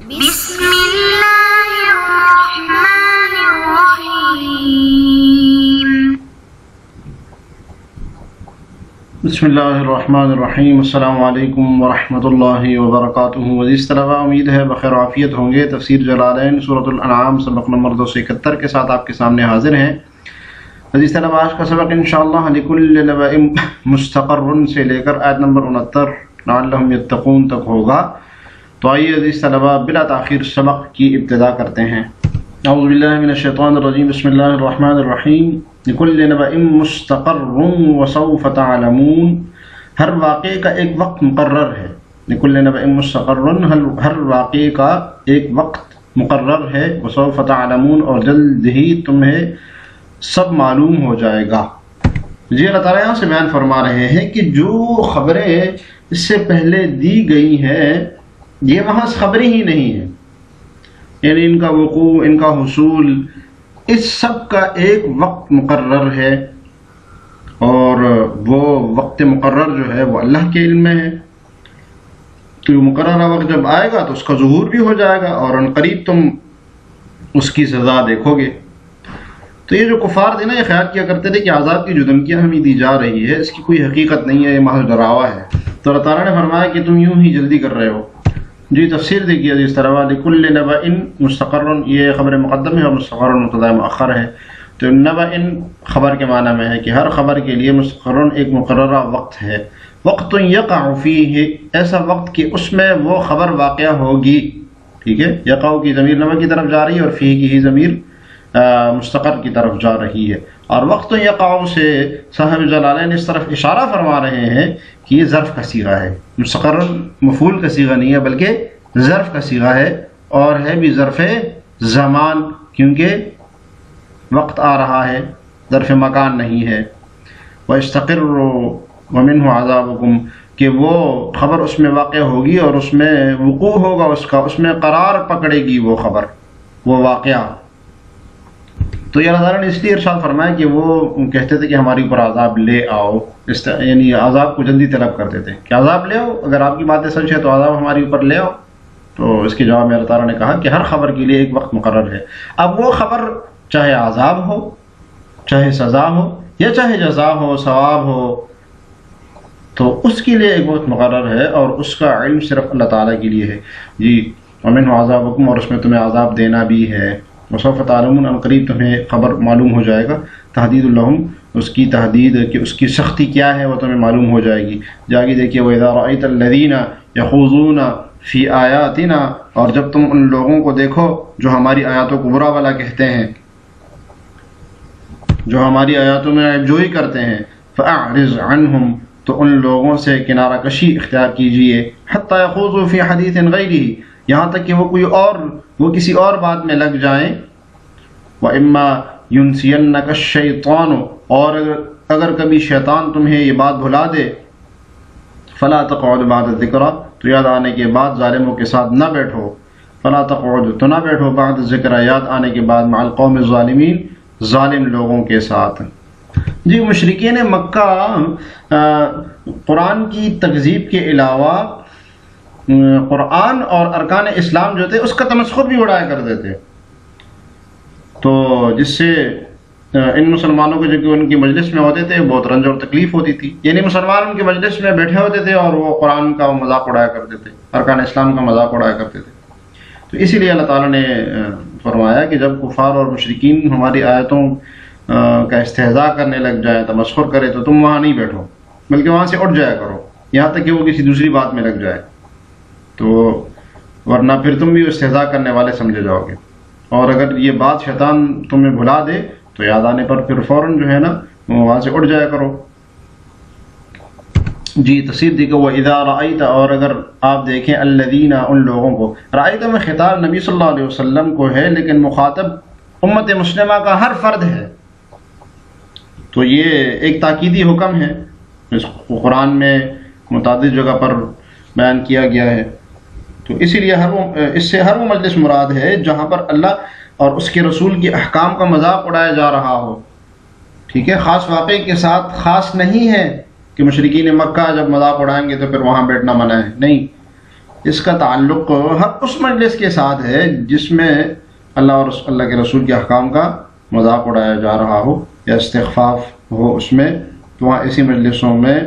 بسم اللہ الرحمن الرحیم۔ بسم اللہ الرحمن الرحیم۔ السلام علیکم ورحمۃ اللہ وبرکاتہ۔ عزیز طلباء، امید ہے بخیر و عافیت ہوں گے۔ تفسیر جلالین سورۃ الانعام سبق نمبر 271 کے ساتھ آپ کے سامنے حاضر ہیں۔ عزیز طلباء، آج کا سبق انشاءاللہ لکل نبأ مستقر سے لے کر آیت نمبر 69 لعلہم یتقون تک ہوگا۔ تو آئیے عزیز طلباء بلا تاخیر سبق کی ابتدا کرتے ہیں۔ اعوذ باللہ من الشیطان الرجیم، بسم اللہ الرحمن الرحیم۔ لکل نبأ مستقر وسوف تعلمون، ہر واقعے کا ایک وقت مقرر ہے۔ لکل نبأ مستقر، ہر واقعے کا ایک وقت مقرر ہے۔ وسوف تعلمون، اور جلد ہی تمہیں سب معلوم ہو جائے گا۔ جی اللہ تعالیٰ یہاں سے بیان فرما رہے ہیں کہ جو خبریں اس سے پہلے دی گئی ہیں یہ محض خبریں ہی نہیں ہیں، یعنی ان کا وقوع، ان کا حصول، اس سب کا ایک وقت مقرر ہے، اور وہ وقت مقرر جو ہے وہ اللہ کے علم میں ہے۔ تو یہ مقررہ وقت جب آئے گا تو اس کا ظہور بھی ہو جائے گا، اور ان قریب تم اس کی سزا دیکھو گے۔ تو یہ جو کفار تھے نا، یہ خیال کیا کرتے تھے کہ عذاب کی جو دھمکیاں ہمیں دی جا رہی ہے اس کی کوئی حقیقت نہیں ہے، یہ محض ڈراوا ہے۔ تو اللہ تعالیٰ نے فرمایا کہ تم یوں ہی جلدی کر رہے ہو۔ جی تفسیر دیکھیے جس طرح لکل نبأ مستقر، یہ خبر مقدم ہے اور مستقر مبتدا مؤخر ہے۔ تو نبأ خبر کے معنی میں ہے کہ ہر خبر کے لیے مستقر ایک مقررہ وقت ہے۔ وقت یقع فیہ، ایسا وقت کہ اس میں وہ خبر واقع ہوگی۔ ٹھیک ہے، یقع کی ضمیر نبأ کی طرف جا رہی ہے اور فیہ کی ہی ضمیر مستقر کی طرف جا رہی ہے۔ اور وقت یقع سے صاحب جلالین اس طرف اشارہ فرما رہے ہیں کہ یہ ظرف کا صیغہ ہے، مستقر مفعول کا صیغہ نہیں ہے بلکہ ظرف کا صیغہ ہے، اور ہے بھی ظرف زمان، کیونکہ وقت آ رہا ہے، ظرف مکان نہیں ہے۔ وَيَسْتَقِرُّ وَمِنْهُ عَذَابُكُمْ، کہ وہ خبر اس میں واقع ہوگی اور اس میں وقوع ہوگا، اس میں قرار پکڑے گی وہ خبر، وہ واقعہ۔ تو یہ اللہ تعالیٰ نے اس لیے ارشاد فرمایا کہ وہ کہتے تھے کہ ہمارے اوپر عذاب لے آؤ، یعنی عذاب کو جلدی طلب کرتے تھے کہ عذاب لے آؤ، اگر آپ کی باتیں سچ ہے تو عذاب ہمارے اوپر لے آؤ۔ تو اس کے جواب میں اللہ تعالیٰ نے کہا کہ ہر خبر کے لیے ایک وقت مقرر ہے۔ اب وہ خبر چاہے عذاب ہو، چاہے سزا ہو، یا چاہے جزا ہو، ثواب ہو، تو اس کے لیے ایک وقت مقرر ہے، اور اس کا علم صرف اللہ تعالیٰ کے لیے ہے۔ جی وَمِنْهُ عَذَابُكُمْ، اور اس میں تمہیں عذاب دینا بھی ہے۔ وَسَوْفَ تَعْلَمُونَ، ان قریب تمہیں خبر معلوم ہو جائے گا۔ تحدید اللہم، اس کی تحدید کہ اس کی سختی کیا ہے وہ تمہیں معلوم ہو جائے گی۔ جاگی دیکھیے وَإِذَا رَأَيْتَ الَّذِينَ يَخُوضُونَ فِي آيَاتِنَا، اور جب تم ان لوگوں کو دیکھو جو ہماری آیاتوں کو برا بھلا کہتے ہیں، جو ہماری آیاتوں میں عیب جوئی کرتے ہیں، فَأَعْرِضْ عَنْهُمْ، تو ان لوگوں سے کنارہ کشی اختیار کیجئے، حَتَّى يَخُوضُوا فِي حَدِيثٍ غَيْرِهِ، یہاں تک کہ وہ کسی اور بات میں لگ جائیں۔ وَإِمَّا يُنْسِيَنَّكَ الشَّيْطَانُ، اور اگر کبھی شیطان تمہیں یہ بات بھلا دے، فَلَا تَقْعُدْ بَعْدَ الذِّكْرَىٰ، تو یاد آنے کے بعد ظالموں کے ساتھ نہ بیٹھو۔ فَلَا تَقْعُدْ، تو نہ بیٹھو، بعد الذِّكْرَىٰ، یاد آنے کے بعد، مع القوم الظالمین، ظالم لوگوں کے ساتھ۔ جی مشرکین مکہ قرآن کی تکذیب کے علاوہ قرآن اور ارکان اسلام جو تھے اس کا تمسخر بھی اڑایا کرتے تھے، تو جس سے ان مسلمانوں کو جو کہ ان کی مجلس میں ہوتے تھے بہت رنج اور تکلیف ہوتی تھی، یعنی مسلمان ان کی مجلس میں بیٹھے ہوتے تھے اور وہ قرآن کا مذاق اڑایا کرتے تھے، ارکان اسلام کا مذاق اڑایا کرتے تھے۔ تو اسی لیے اللہ تعالیٰ نے فرمایا کہ جب کفار اور مشرکین ہماری آیتوں کا استہزاء کرنے لگ جائیں، تمسخر کرے، تو تم وہاں نہیں بیٹھو بلکہ وہاں سے اٹھ جایا کرو، یہاں تک کہ وہ کسی دوسری بات میں لگ جائے، تو ورنہ پھر تم بھی استہزاء کرنے والے سمجھے جاؤ گے۔ اور اگر یہ بات شیطان تمہیں بھلا دے تو یاد آنے پر پھر فوراً جو ہے نا وہاں سے اٹھ جایا کرو۔ جی تفسیر دیکھو وَإِذَا رَأَيْتَ، اور اگر آپ دیکھیں الَّذِينَ، ان لوگوں کو، رأیت میں خطاب نبی صلی اللہ علیہ وسلم کو ہے لیکن مخاطب امت مسلمہ کا ہر فرد ہے، تو یہ ایک تاکیدی حکم ہے، اس قرآن میں متعدد جگہ پر بیان کیا گیا ہے۔ تو اسی لیے اس سے ہر وہ مجلس مراد ہے جہاں پر اللہ اور اس کے رسول کے احکام کا مذاق اڑایا جا رہا ہو۔ ٹھیک ہے، خاص واقعے کے ساتھ خاص نہیں ہے کہ مشرکین مکہ جب مذاق اڑائیں گے تو پھر وہاں بیٹھنا منع ہے، نہیں، اس کا تعلق ہر اس مجلس کے ساتھ ہے جس میں اللہ اور اللہ کے رسول کے احکام کا مذاق اڑایا جا رہا ہو یا استخفاف ہو اس میں، تو وہاں ایسی مجلسوں میں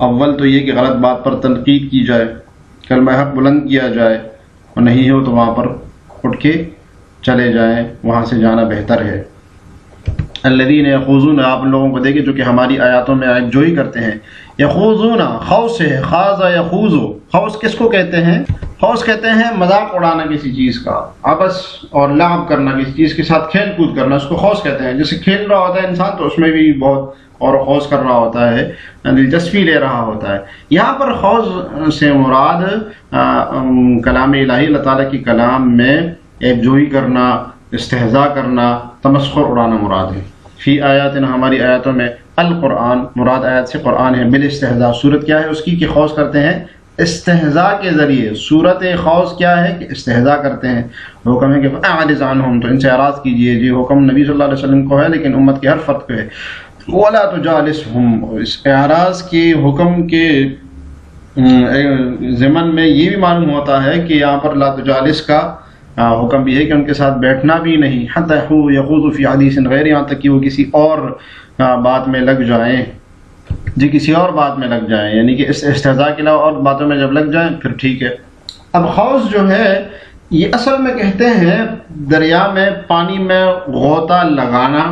اول تو یہ کہ غلط بات پر تنقید کی جائے، کلمہ حق بلند کیا جائے، اور نہیں ہو تو وہاں پر اٹھ کے چلے جائیں، وہاں سے جانا بہتر ہے۔ الذین یخوضون، آپ لوگوں کو دیکھیں جو کہ ہماری آیاتوں میں عیب جوئی کرتے ہیں۔ یخوضون خوض سے ہے، خاض یخوض، خوض کس کو کہتے ہیں؟ خوض کہتے ہیں مذاق اڑانا کسی چیز کا، عبث اور لعب کرنا، کسی چیز کے ساتھ کھیل کود کرنا، اس کو خوض کہتے ہیں۔ جیسے کھیل رہا ہوتا ہے انسان تو اس میں بھی بہت اور خوض کر رہا ہوتا ہے، دلچسپی لے رہا ہوتا ہے۔ یہاں پر خوض سے مراد کلام الہی، اللہ تعالیٰ کی کلام میں عیب جوئی کرنا، استہزاء کرنا، تمسخر اڑانا مراد ہے۔ فی آیاتنا، ہماری آیاتوں میں، القرآن، مراد آیات سے قرآن ہے، بالاستہزاء، صورت کیا ہے اس کی کہ خوض کرتے ہیں استہزاء کے ذریعے۔ صورت خوض کیا ہے کہ استہزاء کرتے ہیں۔ حکم ہے کہ اعرض عنہم، تو ان سے اعراض کیجیے۔ جی حکم نبی صلی اللہ علیہ وسلم کو ہے لیکن امت کے ہر فرد کو ہے۔ ولا تجالسہم، اس اعراض کے حکم کے ضمن میں یہ بھی معلوم ہوتا ہے کہ یہاں پر لا تجالس کا حکم بھی ہے کہ ان کے ساتھ بیٹھنا بھی نہیں، حتی یخوض فی حدیث غیر، یہاں تک کہ وہ کسی اور بات میں لگ جائیں، جی کسی اور بات میں لگ جائیں، یعنی کہ اس استہزاء کے علاوہ اور باتوں میں جب لگ جائیں پھر ٹھیک ہے۔ اب خوض جو ہے یہ اصل میں کہتے ہیں دریا میں پانی میں غوطہ لگانا،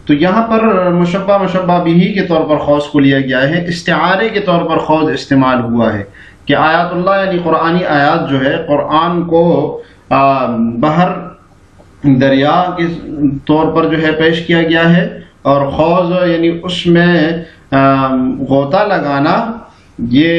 تو یہاں پر مشبہ بھی کے طور پر خوض کو لیا گیا ہے، استعارے کے طور پر خوض استعمال ہوا ہے کہ آیات اللہ یعنی قرآنی آیات جو ہے قرآن کو بحر دریا کے طور پر جو ہے پیش کیا گیا ہے، اور خوض یعنی اس میں غوطہ لگانا یہ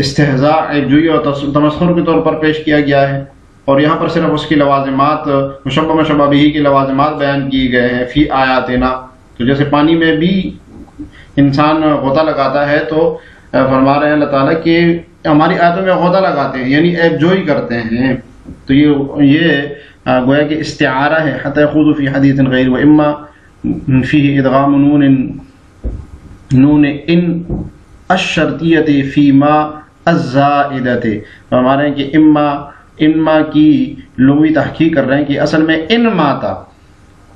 استہزاء، عیب جوئی اور تمسخر کے طور پر پیش کیا گیا ہے۔ اور یہاں پر صرف اس کی لوازمات، مشبہ بھی کی لوازمات بیان کیے گئے ہیں۔ فی آیاتنا، تو جیسے پانی میں بھی انسان غوطہ لگاتا ہے تو فرما رہے ہیں اللہ تعالیٰ کہ ہماری آیاتوں میں غوطہ لگاتے ہیں یعنی عیب جوئی کرتے ہیں، تو یہ گویا کہ استعارہ ہے۔ حتی یخوض فی حدیث غیر، و اما فیہ ادغام نون ان الشرطیت فیما الزائدت، فرما رہے ہیں کہ اما کی لغوی تحقیق کر رہے ہیں کہ اصل میں ان ما تھا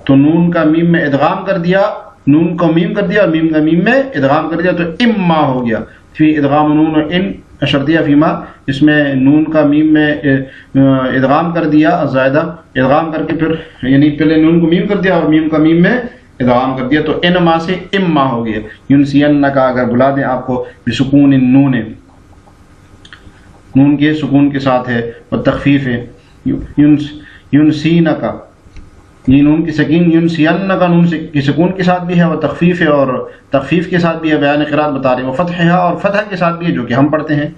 تو نون کا میم میں ادغام کر دیا، نون کو میم کر دیا اور میم کا میم میں ادغام کر دیا تو اما ہو گیا۔ فی ادغام نون ان شرطیہ فیما، اس میں نون کا میم میں ادغام کر دیا، زائدہ ادغام کر کے پھر یعنی پہلے نون کو میم کر دیا اور میم کا میم میں ادغام کر دیا تو انما سے اما ہو گیا۔ ینسینکا، اگر بلا دیں آپ کو، بسکون النون، نون کے سکون کے ساتھ ہے، اور تخفیف ہے ینسینکا، یہ نون کی سکین ینسینکا نون کی سکون کے ساتھ بھی ہے، اور تخفیف ہے اور تخفیف کے ساتھ بھی ہے، بیان قرات بتا رہے ہیں، وہ فتح ہے اور فتح کے ساتھ بھی ہے جو کہ ہم پڑھتے ہیں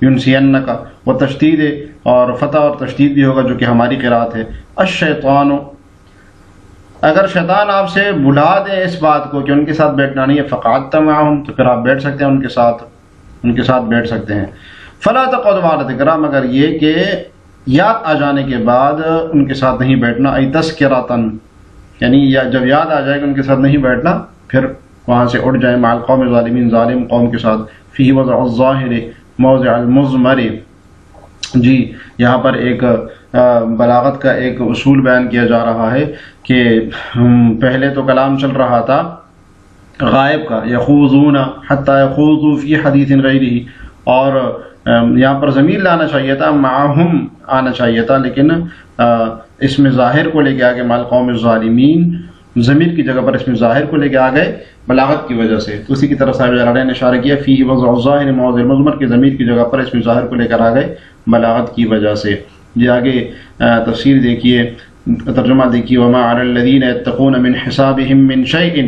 ینسینکا، وہ تشدید ہے اور فتح اور تشدید بھی ہوگا جو کہ ہماری قرات ہے۔ الشیطان، اگر شیطان آپ سے بلا دے اس بات کو کہ ان کے ساتھ بیٹھنا نہیں ہے، فقعدت معہم، تو پھر آپ بیٹھ سکتے ہیں ان کے ساتھ بیٹھ سکتے ہیں۔ فلا تقعد بعد الذکری، مگر یہ کہ یاد آ جانے کے بعد ان کے ساتھ نہیں بیٹھنا، ای تذکرۃً، یعنی جب یاد آ جائے کہ ان کے ساتھ نہیں بیٹھنا پھر وہاں سے اٹھ جائیں، مع القوم الظالمین، ظالم قوم کے ساتھ۔ فیہ وضع الظاہر موضع المضمر، جی یہاں پر ایک بلاغت کا ایک اصول بیان کیا جا رہا ہے کہ پہلے تو کلام چل رہا تھا غائب کا، یخوضون حتی یخوضوا فی حدیث غیرہ، اور یہاں پر ضمیر لانا چاہیے تھا، معہم آنا چاہیے تھا، لیکن اس میں ظاہر کو لے کے آگے، مع القوم الظالمین، ضمیر کی جگہ پر اس میں ظاہر کو لے کے آ گئے بلاغت کی وجہ سے، تو اسی کی طرف صاحب جلالین نے اشارہ کیا فیہ وضع الظاہر موضع المضمر، کے ضمیر کی جگہ پر اس میں ظاہر کو لے کر آ گئے بلاغت کی وجہ سے۔ جی آگے تفسیر دیکھیے، ترجمہ دیکھیے، وما علی الذین یتقون من حسابہم من شیء،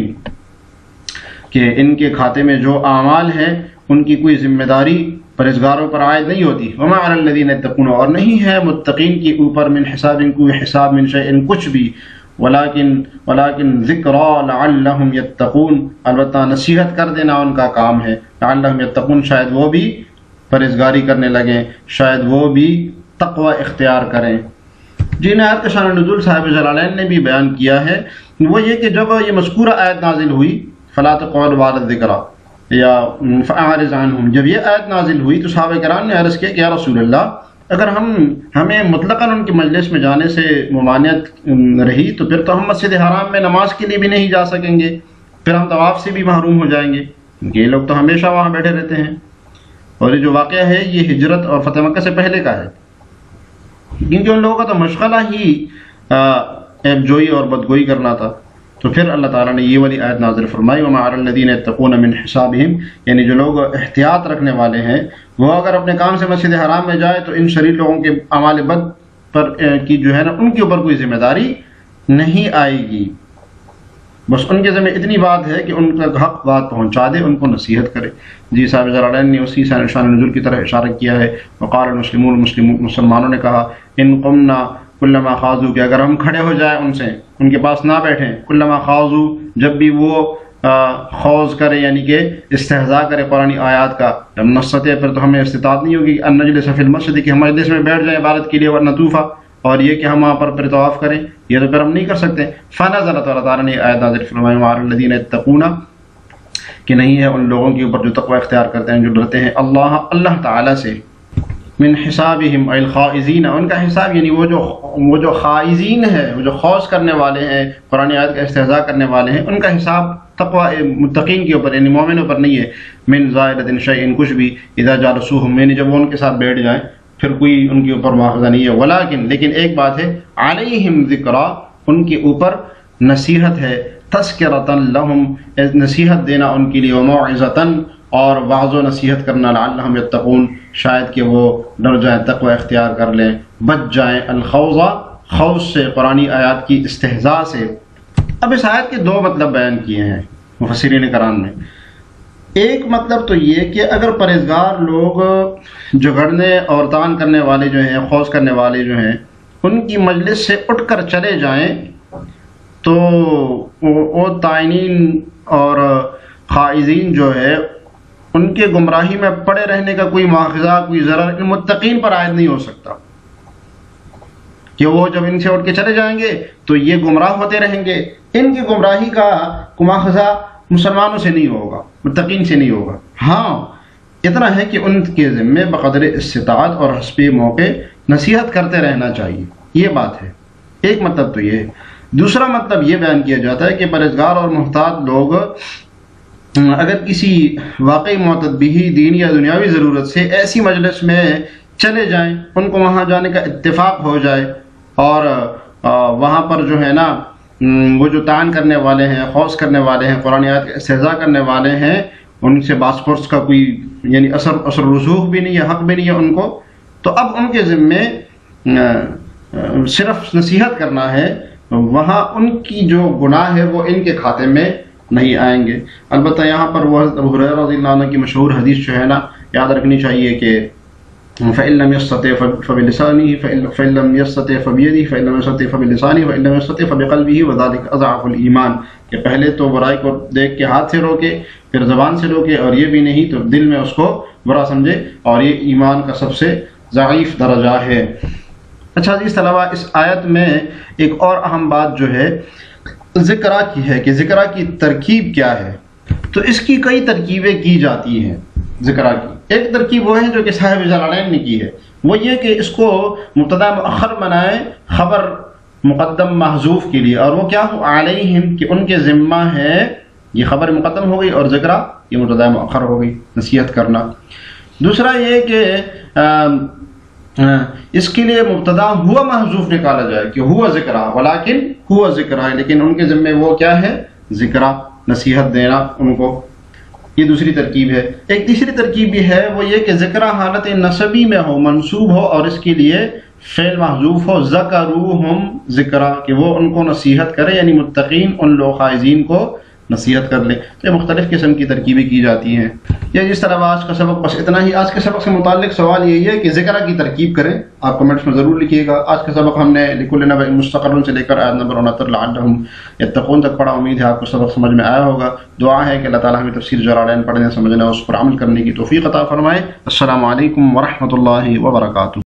کہ ان کے کھاتے میں جو اعمال ہیں ان کی کوئی ذمہ داری پرہیزگاروں پر عائد نہیں ہوتی۔ وما علی الذین یتقون، اور نہیں ہے متقین کے اوپر، من حساب، کوئی حساب، من شیء کچھ بھی، ولیکن ذکریٰ لعلہم یتقون، البتہ نصیحت کر دینا ان کا کام ہے، لعلہم یتقون، شاید وہ بھی پرہیزگاری کرنے لگیں، شاید وہ بھی تقوی اختیار کریں۔ جن آیت کا شان نزول صاحب جلالین نے بھی بیان کیا ہے، وہ یہ کہ جب یہ مذکورہ آیت نازل ہوئی، فلا تقعد بعد الذکری، یا فاعرض عنہم، جب یہ آیت نازل ہوئی تو صحابہ کرام نے عرض کیا کہ یا رسول اللہ اگر ہمیں مطلقاً ان کی مجلس میں جانے سے ممانعت رہی تو پھر تو ہم مسجد حرام میں نماز کے لیے بھی نہیں جا سکیں گے، پھر ہم طواف سے بھی محروم ہو جائیں گے، کیونکہ یہ لوگ تو ہمیشہ وہاں بیٹھے رہتے ہیں۔ اور یہ جو واقعہ ہے یہ ہجرت اور فتح مکہ سے پہلے کا ہے، کیونکہ ان لوگوں کا تو مشغلہ ہی عیب جوئی اور بدگوئی کرنا تھا۔ تو پھر اللہ تعالیٰ نے یہ والی آیت نازل فرمائی وَمَا عَلَى الَّذِينَ يَتَّقُونَ مِنْ حِسَابِهِمْ، یعنی جو لوگ احتیاط رکھنے والے ہیں وہ اگر اپنے کام سے مسجد حرام میں جائے تو ان شریر لوگوں کے اعمال بد پر کی جو ہے نا ان کے اوپر کوئی ذمہ داری نہیں آئے گی، بس ان کے ذمہ اتنی بات ہے کہ ان کا حق بات پہنچا دے، ان کو نصیحت کرے۔ جی صاحب جلالین نے اسی شان نزول کی طرح اشارہ کیا ہے، وقال المسلمون، مسلمانوں نے کہا ان قمنا کلما خاضو، کہ اگر ہم کھڑے ہو جائیں ان سے، ان کے پاس نہ بیٹھیں، کلما خاضو، جب بھی وہ خوض کرے یعنی کہ استہزاء کرے قرآن آیات کا، لم نستطع، پھر تو ہمیں استطاعت نہیں ہوگی ان نجلس فی المسجد، کہ ہم مجلس میں بیٹھ جائیں عبادت کے لیے، ورنطوفا، اور یہ کہ ہم وہاں پر پھر طواف کریں، یہ تو پھر ہم نہیں کر سکتے۔ فنزلت، اللہ تعالیٰ نے آیت نازل فرمائی وعلی الذین یتقون، کہ نہیں ہے ان لوگوں کے اوپر جو تقوی اختیار کرتے ہیں، جو ڈرتے ہیں اللہ تعالیٰ سے، من حسابہم الخائزین، ان کا حساب یعنی وہ جو خائزین ہے، وہ جو خوض کرنے والے ہیں، قرآن آیت کا استہزاء کرنے والے ہیں، ان کا حساب تقوی متقین کے اوپر یعنی مومنوں پر نہیں ہے، من زائدۃ شیء، کچھ بھی، اذا جالسوہم، یعنی جب وہ ان کے ساتھ بیٹھ جائیں پھر کوئی ان کے اوپر مواخذہ نہیں ہے، ولیکن، لیکن ایک بات ہے، علیہم ذکرا، ان کے اوپر نصیحت ہے، تذکرۃ لہم، نصیحت دینا ان کے لیے، وموعظۃ، اور واعظ و نصیحت کرنا، لعلہم یتقون، شاید کہ وہ ڈر جائیں، تقوی اختیار کر لیں، بچ جائیں الخوض، خوض سے، قرآن آیات کی استہزاء سے۔ اب اس آیت کے دو مطلب بیان کیے ہیں مفسرین کرام نے۔ ایک مطلب تو یہ کہ اگر پرہیزگار لوگ جھگڑنے اور تان کرنے والے جو ہیں، خوض کرنے والے جو ہیں، ان کی مجلس سے اٹھ کر چلے جائیں تو وہ تائنین اور خائزین جو ہے ان کے گمراہی میں پڑے رہنے کا کوئی مواخذہ، کوئی ضرر ان متقین پر عائد نہیں ہو سکتا، کہ وہ جب ان سے اٹھ کے چلے جائیں گے تو یہ گمراہ ہوتے رہیں گے، ان کی گمراہی کا مواخذہ مسلمانوں سے نہیں ہوگا، متقین سے نہیں ہوگا۔ ہاں اتنا ہے کہ ان کے ذمے بقدر استطاعت اور حسب موقع نصیحت کرتے رہنا چاہیے، یہ بات ہے۔ ایک مطلب تو یہ ہے۔ دوسرا مطلب یہ بیان کیا جاتا ہے کہ پرہیزگار اور محتاط لوگ اگر کسی واقعی معتبی دینی یا دنیاوی ضرورت سے ایسی مجلس میں چلے جائیں، ان کو وہاں جانے کا اتفاق ہو جائے، اور وہاں پر جو ہے نا وہ جو تعان کرنے والے ہیں، خوض کرنے والے ہیں، قرآن آیات کا استہزاء کرنے والے ہیں، ان سے باس پرس کا کوئی یعنی اثر رسوخ بھی نہیں ہے، حق بھی نہیں ہے ان کو، تو اب ان کے ذمے صرف نصیحت کرنا ہے، وہاں ان کی جو گناہ ہے وہ ان کے کھاتے میں نہیں آئیں گے۔ البتہ یہاں پر وہ حضرت ابو ہریرہ رضی اللہ عنہ کی مشہور حدیث جو ہے نا یاد رکھنی چاہیے کہ فَإِن لَّمْ يَسْتَطِعْ فَبِلِسَانِهِ فَإِن لَّمْ يَسْتَطِعْ فَبِيَدِهِ فَإِن لَّمْ يَسْتَطِعْ فَبِلِسَانِهِ وَإِن لَّم يَسْتَطِعْ فَبِقَلْبِهِ وَذَلِكَ أَضْعَفُ الْإِيمَانِ، کہ پہلے تو برائی کو دیکھ کے ہاتھ سے روکے، پھر زبان سے روکے، اور یہ بھی نہیں تو دل میں اس کو برا سمجھے، اور یہ ایمان کا سب سے ضعیف درجہ ہے۔ اچھا جی، اس علاوہ اس آیت میں ایک اور اہم بات جو ہے ذکرہ کی ہے کہ ذکرہ کی ترکیب کیا ہے۔ تو اس کی کئی ترکیبیں کی جاتی ہیں ذکرہ کی۔ ایک ترکیب وہ ہے جو کہ صاحب جلالین نے کی ہے، وہ یہ کہ اس کو مبتدا مؤخر بنائے خبر مقدم محذوف کے لیے، اور وہ کیا ہو علیہم، کہ ان کے ذمہ ہے، یہ خبر مقدم ہو گئی اور ذکرہ یہ مبتدا مؤخر ہو گئی، نصیحت کرنا۔ دوسرا یہ کہ اس کے لیے مبتدا ہوا محذوف نکالا جائے کہ ہوا ذکرہ، ولیکن ہوا ذکرہ ہے، لیکن ان کے ذمے وہ کیا ہے، ذکرہ، نصیحت دینا ان کو۔ یہ دوسری ترکیب ہے۔ ایک تیسری ترکیب بھی ہے، وہ یہ کہ ذکرہ حالت نسبی میں ہو، منصوب ہو، اور اس کے لیے فعل محذوف ہو، ذکروہم ذکرہ، کہ وہ ان کو نصیحت کرے، یعنی متقین ان لوگ خائزین کو نصیحت کر لے۔ تو یہ مختلف قسم کی ترکیبیں کی جاتی ہیں۔ یا جس طرح آج کا سبق بس اتنا ہی۔ آج کے سبق سے متعلق سوال یہی ہے کہ ذکرہ کی ترکیب کریں، آپ کمنٹس میں ضرور لکھیے گا۔ آج کا سبق ہم نے لکل نبأ مستقر سے لے کر آیت نمبر 69 لعلہم یتقون تک پڑھا۔ امید ہے آپ کو سبق سمجھ میں آیا ہوگا۔ دعا ہے کہ اللہ تعالیٰ ہمیں تفسیر جلالین پڑھنے، سمجھنے اور اس پر عمل کرنے کی توفیق عطا فرمائے۔ السلام علیکم ورحمۃ اللہ وبرکاتہ۔